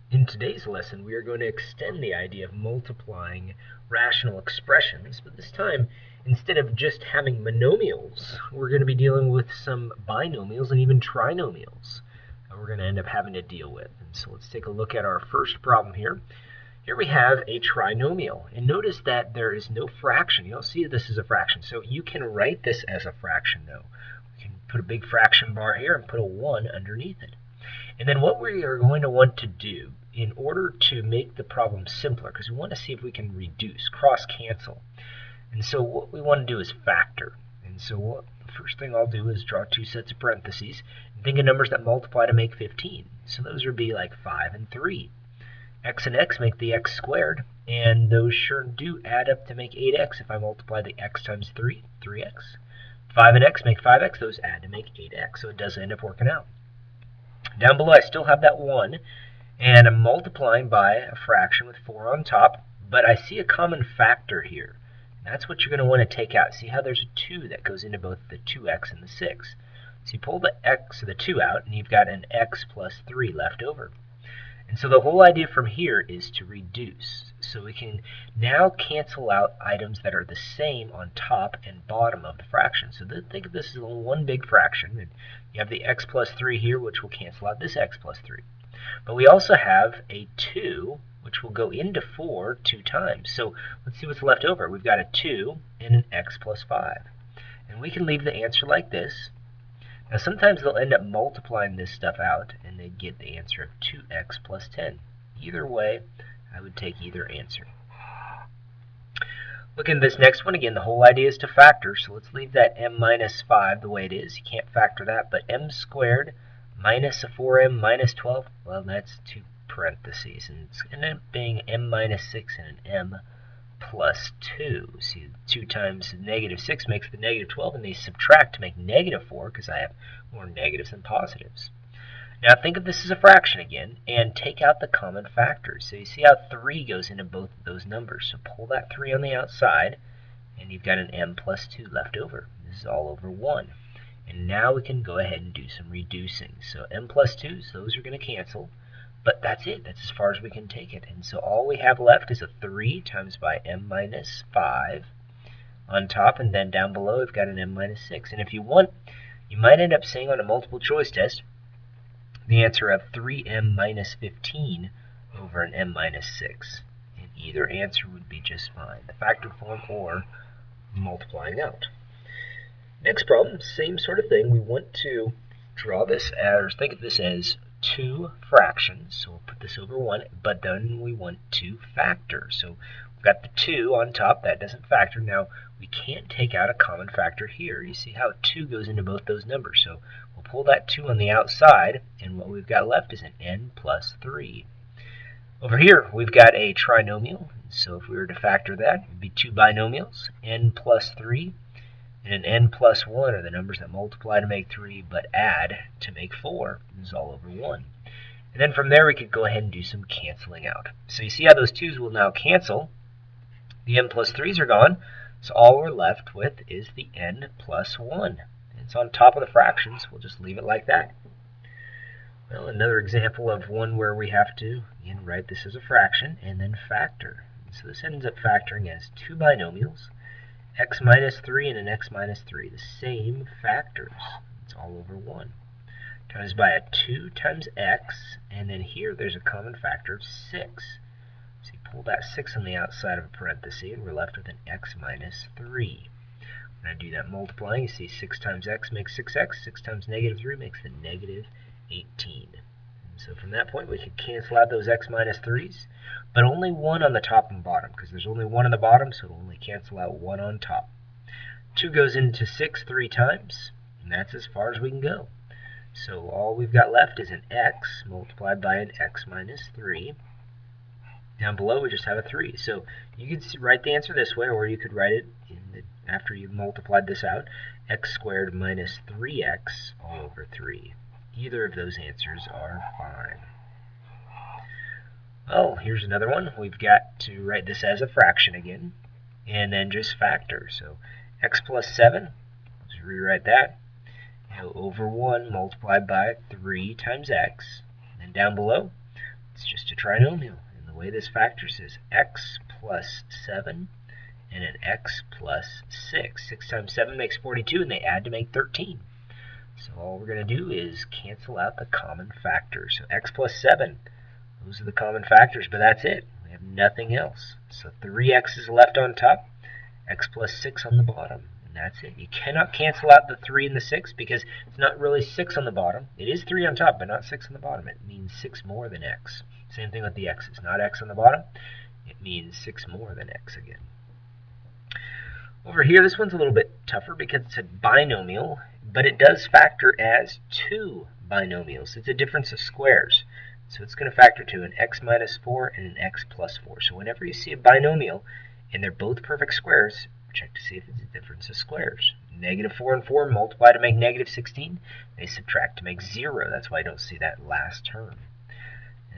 In today's lesson, we are going to extend the idea of multiplying rational expressions, but this time, instead of just having monomials, we're going to be dealing with some binomials and even trinomials that we're going to end up having to deal with. And so let's take a look at our first problem here. Here we have a trinomial, and notice that there is no fraction. You don't see this as a fraction, so you can write this as a fraction, though. We can put a big fraction bar here and put a 1 underneath it. And then what we are going to want to do in order to make the problem simpler, because we want to see if we can reduce, cross-cancel. And so what we want to do is factor. And so the first thing I'll do is draw two sets of parentheses and think of numbers that multiply to make 15. So those would be like 5 and 3. X and x make the x squared, and those sure do add up to make 8x if I multiply the x times 3, 3x. 5 and x make 5x, those add to make 8x, so it does end up working out. Down below I still have that 1, and I'm multiplying by a fraction with 4 on top, but I see a common factor here. That's what you're going to want to take out. See how there's a 2 that goes into both the 2x and the 6. So you pull the x or the 2 out, and you've got an x plus 3 left over. And so the whole idea from here is to reduce. So we can now cancel out items that are the same on top and bottom of the fraction. So think of this as one big fraction. And you have the x plus 3 here, which will cancel out this x plus 3. But we also have a 2, which will go into 4 2 times. So let's see what's left over. We've got a 2 and an x plus 5. And we can leave the answer like this. Now sometimes they'll end up multiplying this stuff out and they get the answer of 2x plus 10. Either way, I would take either answer. Look at this next one. Again, the whole idea is to factor, so let's leave that m minus 5 the way it is. You can't factor that, but m squared minus a 4m minus 12, well, that's two parentheses, and it's going to end up being m minus 6 and an m plus 2. See, 2 times negative 6 makes the negative 12, and they subtract to make negative 4 because I have more negatives than positives. Now think of this as a fraction again, and take out the common factors. So you see how 3 goes into both of those numbers. So pull that 3 on the outside, and you've got an m plus 2 left over. This is all over 1. And now we can go ahead and do some reducing. So m plus 2s, those are going to cancel. But that's it. That's as far as we can take it. And so all we have left is a 3 times by m minus 5 on top. And then down below we've got an m minus 6. And if you want, you might end up saying on a multiple choice test the answer of 3m minus 15 over an m minus 6. And either answer would be just fine. The factor form or multiplying out. Next problem, same sort of thing. We want to draw this as, think of this as two fractions, so we'll put this over 1, but then we want to factor. So we've got the 2 on top, that doesn't factor. Now we can't take out a common factor here. You see how 2 goes into both those numbers, so we'll pull that 2 on the outside, and what we've got left is an n plus 3. Over here we've got a trinomial, so if we were to factor that, it would be two binomials, n plus 3 and an n plus 1 are the numbers that multiply to make 3 but add to make 4. This is all over 1. And then from there we could go ahead and do some canceling out. So you see how those 2's will now cancel. The n plus 3's are gone, so all we're left with is the n plus 1. It's on top of the fractions. We'll just leave it like that. Well, another example of one where we have to, again, write this as a fraction and then factor. And so this ends up factoring as two binomials, x minus 3 and an x minus 3, the same factors. It's all over 1. Times by a 2 times x, and then here there's a common factor of 6. So you pull that 6 on the outside of a parenthesis, and we're left with an x minus 3. When I do that multiplying, you see 6 times x makes 6x, 6 times negative 3 makes the negative 18. And so from that point we could cancel out those x minus 3's, but only 1 on the top and bottom, because there's only 1 on the bottom, so it'll only cancel out 1 on top. 2 goes into 6 3 times, and that's as far as we can go. So all we've got left is an x multiplied by an x minus 3. Down below we just have a 3. So you could write the answer this way, or you could write it after you've multiplied this out, x squared minus 3x all over 3. Either of those answers are fine. Well, here's another one. We've got to write this as a fraction again, and then just factor. So x plus 7, let's rewrite that, over 1 multiplied by 3 times x. And then down below, it's just a trinomial. And the way this factors is x plus 7 and an x plus 6. 6 times 7 makes 42, and they add to make 13. So all we're going to do is cancel out the common factors. So x plus 7, those are the common factors, but that's it. We have nothing else. So 3x is left on top, x plus 6 on the bottom, and that's it. You cannot cancel out the 3 and the 6 because it's not really 6 on the bottom. It is 3 on top, but not 6 on the bottom. It means 6 more than x. Same thing with the x's. Not x on the bottom. It means 6 more than x again. Over here, this one's a little bit tougher because it's a binomial, but it does factor as two binomials. It's a difference of squares. So it's going to factor to an x minus 4 and an x plus 4. So whenever you see a binomial and they're both perfect squares, check to see if it's a difference of squares. Negative 4 and 4 multiply to make negative 16. They subtract to make 0. That's why I don't see that last term,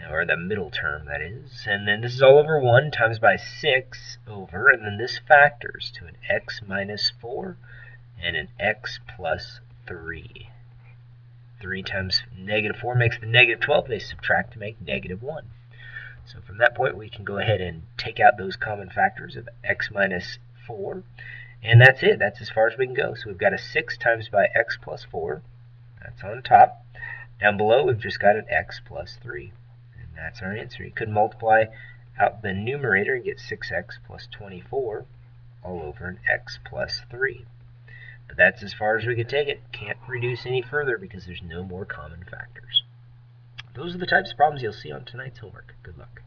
or the middle term, that is. And then this is all over 1 times by 6 over, and then this factors to an x minus 4 and an x plus 3. 3 times negative 4 makes the negative 12. They subtract to make negative 1. So from that point, we can go ahead and take out those common factors of x minus 4. And that's it. That's as far as we can go. So we've got a 6 times by x plus 4. That's on top. Down below, we've just got an x plus 3. And that's our answer. You could multiply out the numerator and get 6x plus 24 all over an x plus 3. But that's as far as we could take it. Can't reduce any further because there's no more common factors. Those are the types of problems you'll see on tonight's homework. Good luck.